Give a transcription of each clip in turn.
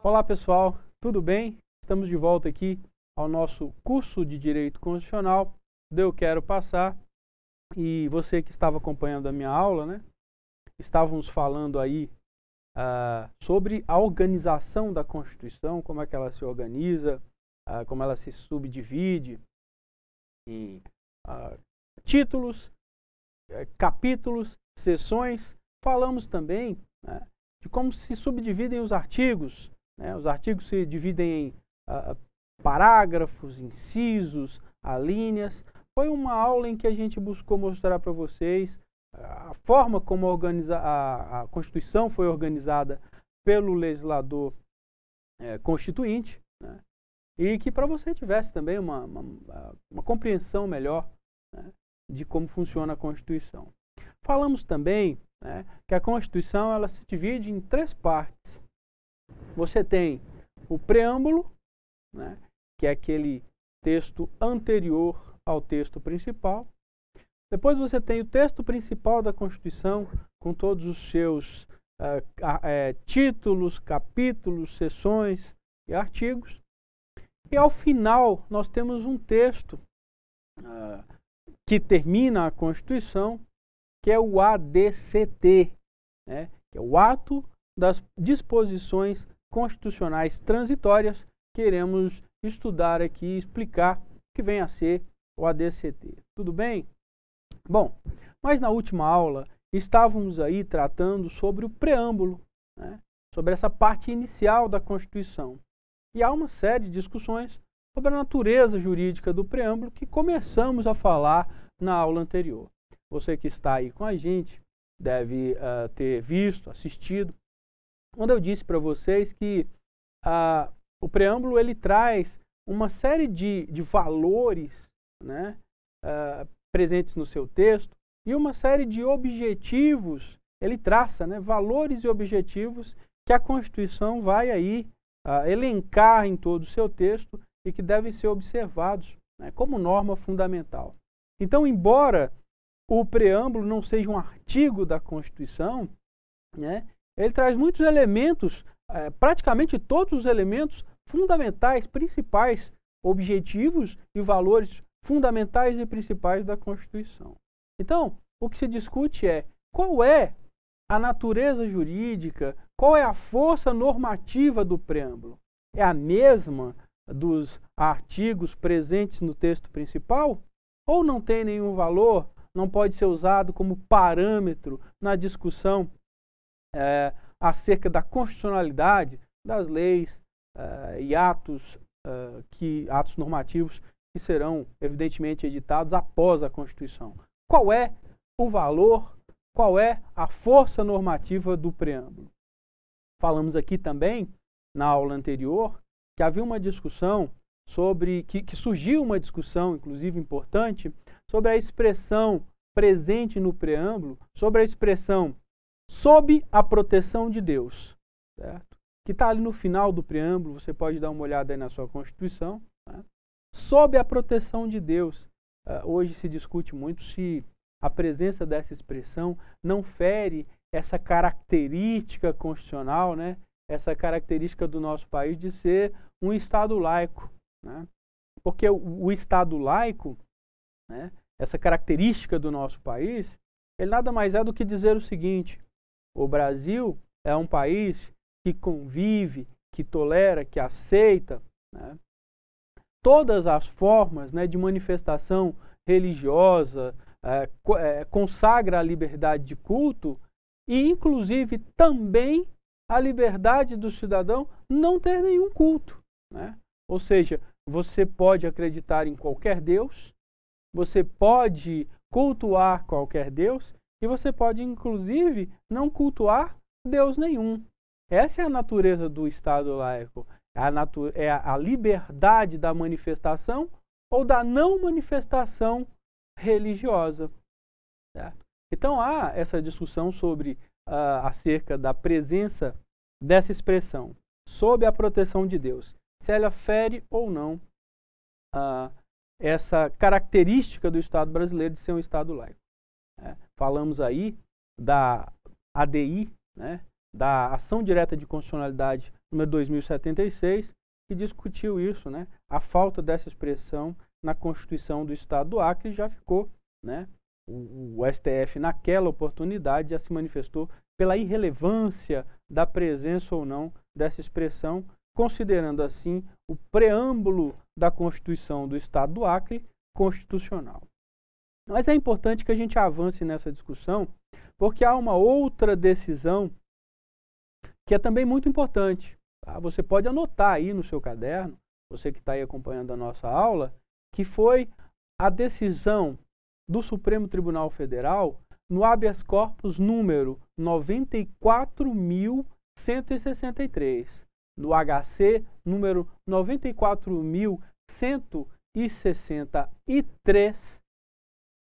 Olá pessoal, tudo bem? Estamos de volta aqui ao nosso curso de Direito Constitucional do Eu Quero Passar. E você que estava acompanhando a minha aula, né? Estávamos falando aí sobre a organização da Constituição, como é que ela se organiza, como ela se subdivide em títulos, capítulos, seções. Falamos também, né, de como se subdividem os artigos. Os artigos se dividem em parágrafos, incisos, alíneas. Foi uma aula em que a gente buscou mostrar para vocês a forma como a Constituição foi organizada pelo legislador constituinte, né? E que para você tivesse também uma compreensão melhor, né, de como funciona a Constituição. Falamos também, né, que a Constituição ela se divide em 3 partes. Você tem o preâmbulo, né, que é aquele texto anterior ao texto principal. Depois você tem o texto principal da Constituição, com todos os seus títulos, capítulos, seções e artigos. E ao final nós temos um texto que termina a Constituição, que é o ADCT, né, que é o Ato das Disposições Constitucionais Transitórias. Queremos estudar aqui e explicar o que vem a ser o ADCT. Tudo bem? Bom, mas na última aula estávamos aí tratando sobre o preâmbulo, né, sobre essa parte inicial da Constituição. E há uma série de discussões sobre a natureza jurídica do preâmbulo que começamos a falar na aula anterior. Você que está aí com a gente deve ter visto, assistido, quando eu disse para vocês que o preâmbulo ele traz uma série de valores, né, presentes no seu texto, e uma série de objetivos, ele traça, né, valores e objetivos que a Constituição vai aí elencar em todo o seu texto e que devem ser observados, né, como norma fundamental. Então, embora o preâmbulo não seja um artigo da Constituição, né, ele traz muitos elementos, praticamente todos os elementos fundamentais, principais, objetivos e valores fundamentais e principais da Constituição. Então, o que se discute é qual é a natureza jurídica, qual é a força normativa do preâmbulo. É a mesma dos artigos presentes no texto principal? Ou não tem nenhum valor, não pode ser usado como parâmetro na discussão acerca da constitucionalidade das leis e atos normativos que serão, evidentemente, editados após a Constituição? Qual é o valor, qual é a força normativa do preâmbulo? Falamos aqui também, na aula anterior, que havia uma discussão sobre, que surgiu uma discussão, inclusive importante, sobre a expressão presente no preâmbulo, sobre a expressão sob a proteção de Deus, certo? Que está ali no final do preâmbulo, você pode dar uma olhada aí na sua Constituição, né? Sob a proteção de Deus. Hoje se discute muito se a presença dessa expressão não fere essa característica constitucional, né? Essa característica do nosso país de ser um Estado laico, né? Porque o Estado laico, né, essa característica do nosso país, ele nada mais é do que dizer o seguinte: o Brasil é um país que convive, que tolera, que aceita, né, todas as formas, né, de manifestação religiosa, consagra a liberdade de culto e, inclusive, também a liberdade do cidadão não ter nenhum culto, né? Ou seja, você pode acreditar em qualquer Deus, você pode cultuar qualquer Deus e você pode, inclusive, não cultuar Deus nenhum. Essa é a natureza do Estado laico. É a liberdade da manifestação ou da não manifestação religiosa, certo? Então há essa discussão sobre acerca da presença dessa expressão sob a proteção de Deus, se ela fere ou não essa característica do Estado brasileiro de ser um Estado laico. Falamos aí da ADI, né, da ação direta de constitucionalidade número 2076, que discutiu isso, né? A falta dessa expressão na Constituição do Estado do Acre já ficou, né? O STF, naquela oportunidade, já se manifestou pela irrelevância da presença ou não dessa expressão, considerando assim o preâmbulo da Constituição do Estado do Acre constitucional. Mas é importante que a gente avance nessa discussão, porque há uma outra decisão que é também muito importante. Tá? Você pode anotar aí no seu caderno, você que está aí acompanhando a nossa aula, que foi a decisão do Supremo Tribunal Federal no habeas corpus número 94.163, no HC número 94.163,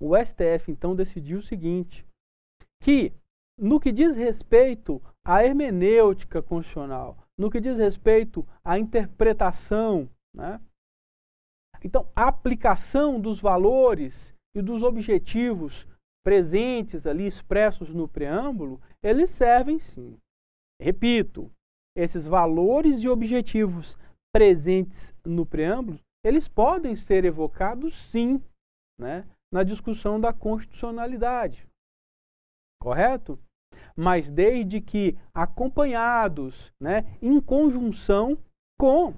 o STF então decidiu o seguinte, que no que diz respeito à hermenêutica constitucional, no que diz respeito à interpretação, né? Então, a aplicação dos valores e dos objetivos presentes ali, expressos no preâmbulo, eles servem sim. Repito, esses valores e objetivos presentes no preâmbulo, eles podem ser evocados sim, né, na discussão da constitucionalidade. Correto? Mas desde que acompanhados, né, em conjunção com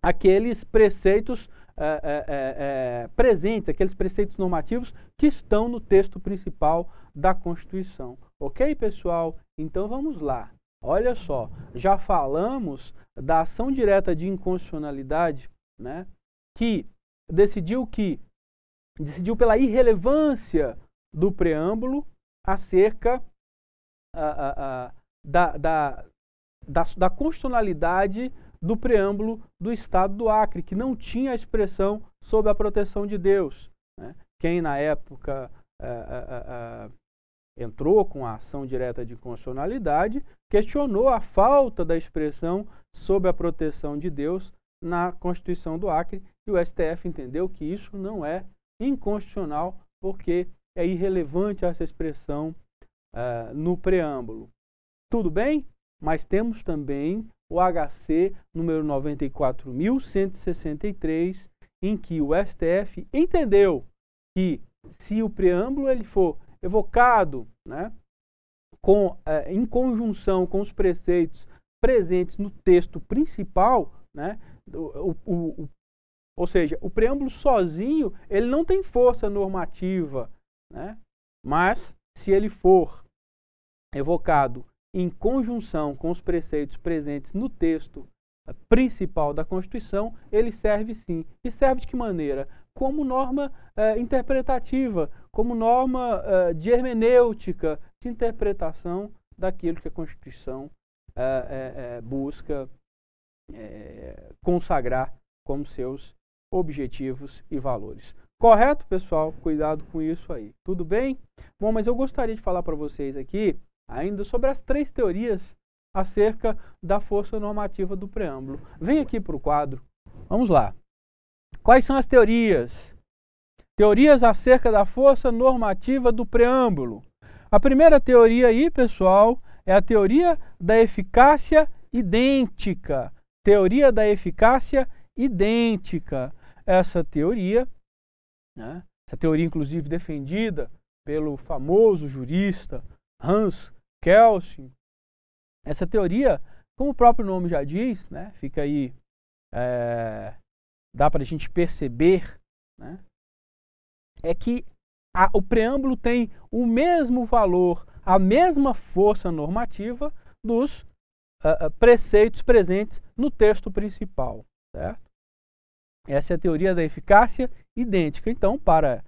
aqueles preceitos presentes, aqueles preceitos normativos que estão no texto principal da Constituição. Ok, pessoal? Então vamos lá. Olha só, já falamos da ação direta de inconstitucionalidade, né, que decidiu pela irrelevância do preâmbulo acerca da constitucionalidade do preâmbulo do Estado do Acre, que não tinha a expressão sob a proteção de Deus. Né? Quem na época entrou com a ação direta de inconstitucionalidade questionou a falta da expressão sob a proteção de Deus na Constituição do Acre, e o STF entendeu que isso não é inconstitucional, porque é irrelevante essa expressão no preâmbulo. Tudo bem? Mas temos também o HC número 94.163, em que o STF entendeu que se o preâmbulo ele for evocado, né, em conjunção com os preceitos presentes no texto principal, né, ou seja, o preâmbulo sozinho ele não tem força normativa, né, mas se ele for evocado em conjunção com os preceitos presentes no texto principal da Constituição, ele serve sim. E serve de que maneira? Como norma interpretativa, como norma de hermenêutica, de interpretação daquilo que a Constituição busca consagrar como seus objetivos e valores. Correto, pessoal? Cuidado com isso aí. Tudo bem? Bom, mas eu gostaria de falar para vocês aqui ainda sobre as 3 teorias acerca da força normativa do preâmbulo. Vem aqui para o quadro. Vamos lá. Quais são as teorias? Teorias acerca da força normativa do preâmbulo. A primeira teoria aí, pessoal, é a teoria da eficácia idêntica. Teoria da eficácia idêntica. Essa teoria, né, essa teoria inclusive defendida pelo famoso jurista Hans Kelsen, essa teoria, como o próprio nome já diz, né, fica aí, dá para a gente perceber, né, é que o preâmbulo tem o mesmo valor, a mesma força normativa dos preceitos presentes no texto principal, certo? Essa é a teoria da eficácia idêntica. Então, para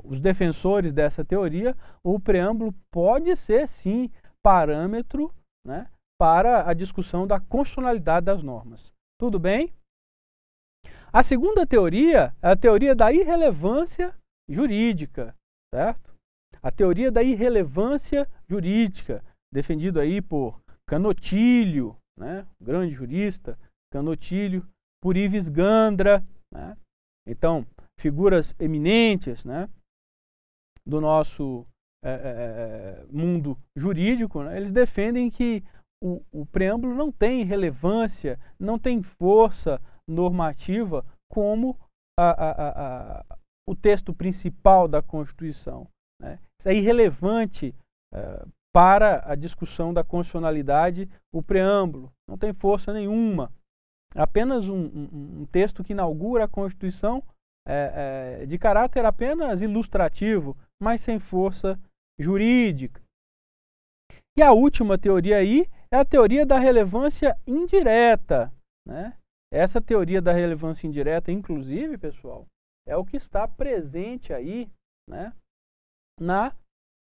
os defensores dessa teoria, o preâmbulo pode ser, sim, parâmetro, né, para a discussão da constitucionalidade das normas. Tudo bem? A segunda teoria é a teoria da irrelevância jurídica, certo? A teoria da irrelevância jurídica, defendido aí por Canotilho, né, grande jurista, Canotilho, por Ives Gandra, né? Então, figuras eminentes, né, do nosso mundo jurídico, né, eles defendem que o preâmbulo não tem relevância, não tem força normativa como o texto principal da Constituição, né? Isso é irrelevante para a discussão da constitucionalidade, o preâmbulo. Não tem força nenhuma. Apenas um texto que inaugura a Constituição de caráter apenas ilustrativo, mas sem força jurídica. E a última teoria aí é a teoria da relevância indireta, né? Essa teoria da relevância indireta, inclusive, pessoal, é o que está presente aí, né?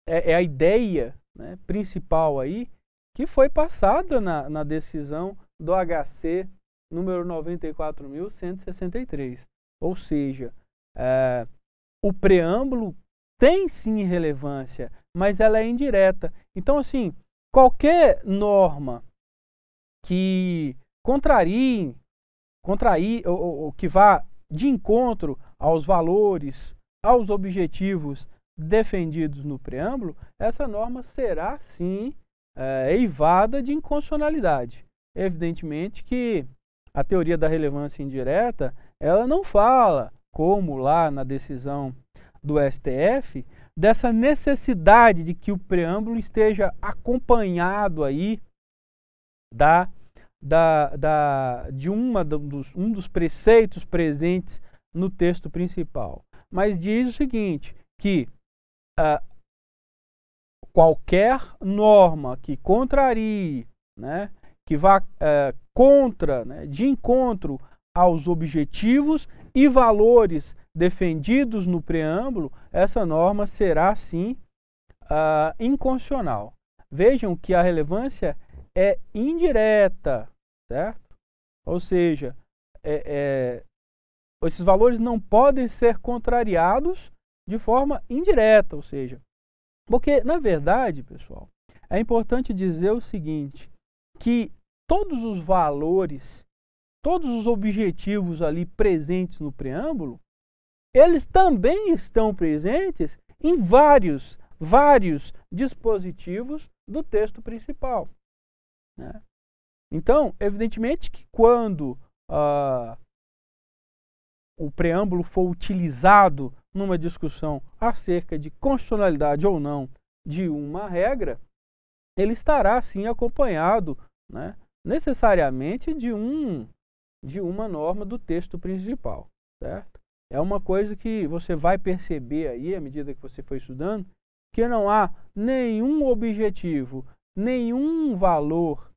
É a ideia, né, principal aí, que foi passada na decisão do HC número 94.163. Ou seja, o preâmbulo tem sim relevância, mas ela é indireta. Então, assim, qualquer norma que contrarie ou que vá de encontro aos valores, aos objetivos defendidos no preâmbulo, essa norma será sim eivada de inconstitucionalidade. Evidentemente que a teoria da relevância indireta, ela não fala, como lá na decisão do STF, dessa necessidade de que o preâmbulo esteja acompanhado aí de um dos preceitos presentes no texto principal. Mas diz o seguinte, que qualquer norma que contrarie, né, que vá contra, né, de encontro aos objetivos e valores defendidos no preâmbulo, essa norma será, sim, inconstitucional. Vejam que a relevância é indireta, certo? Ou seja, esses valores não podem ser contrariados de forma indireta, ou seja, porque, na verdade, pessoal, é importante dizer o seguinte, que todos os valores, todos os objetivos ali presentes no preâmbulo, eles também estão presentes em vários dispositivos do texto principal, né? Então, evidentemente que quando o preâmbulo for utilizado numa discussão acerca de constitucionalidade ou não de uma regra, ele estará, sim, acompanhado, né, necessariamente de uma norma do texto principal, certo? É uma coisa que você vai perceber aí, à medida que você for estudando, que não há nenhum objetivo, nenhum valor,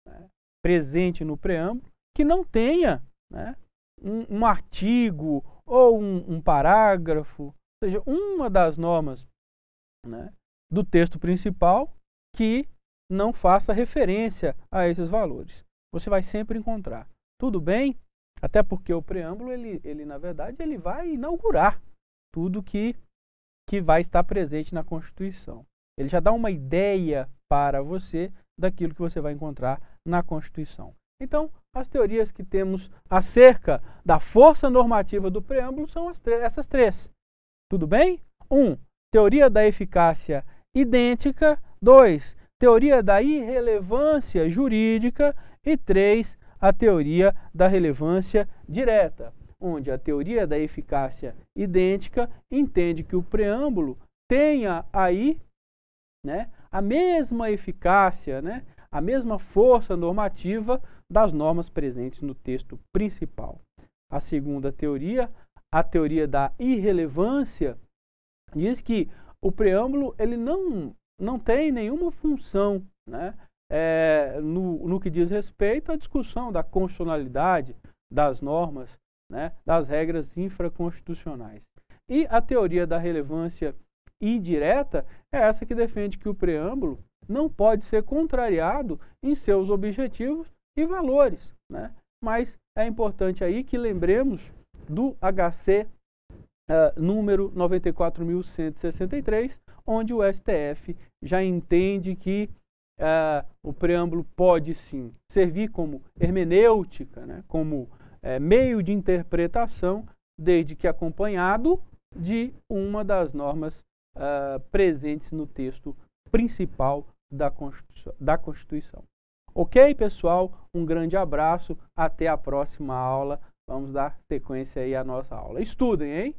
né, presente no preâmbulo que não tenha, né, um artigo ou um parágrafo, ou seja, uma das normas, né, do texto principal que não faça referência a esses valores. Você vai sempre encontrar. Tudo bem? Até porque o preâmbulo, ele na verdade, ele vai inaugurar tudo que vai estar presente na Constituição. Ele já dá uma ideia para você daquilo que você vai encontrar na Constituição. Então, as teorias que temos acerca da força normativa do preâmbulo são essas três. Tudo bem? 1. Teoria da eficácia idêntica. 2. Teoria da irrelevância jurídica. E 3. A teoria da relevância direta, onde a teoria da eficácia idêntica entende que o preâmbulo tenha aí, né, a mesma eficácia, né, a mesma força normativa das normas presentes no texto principal. A segunda teoria, a teoria da irrelevância, diz que o preâmbulo ele não tem nenhuma função, né, no que diz respeito à discussão da constitucionalidade das normas, né, das regras infraconstitucionais. E a teoria da relevância indireta é essa que defende que o preâmbulo não pode ser contrariado em seus objetivos e valores, né? Mas é importante aí que lembremos do HC número 94.163, onde o STF já entende que o preâmbulo pode sim servir como hermenêutica, né, como meio de interpretação, desde que acompanhado de uma das normas presentes no texto principal da Constituição. Ok, pessoal? Um grande abraço. Até a próxima aula. Vamos dar sequência aí à nossa aula. Estudem, hein?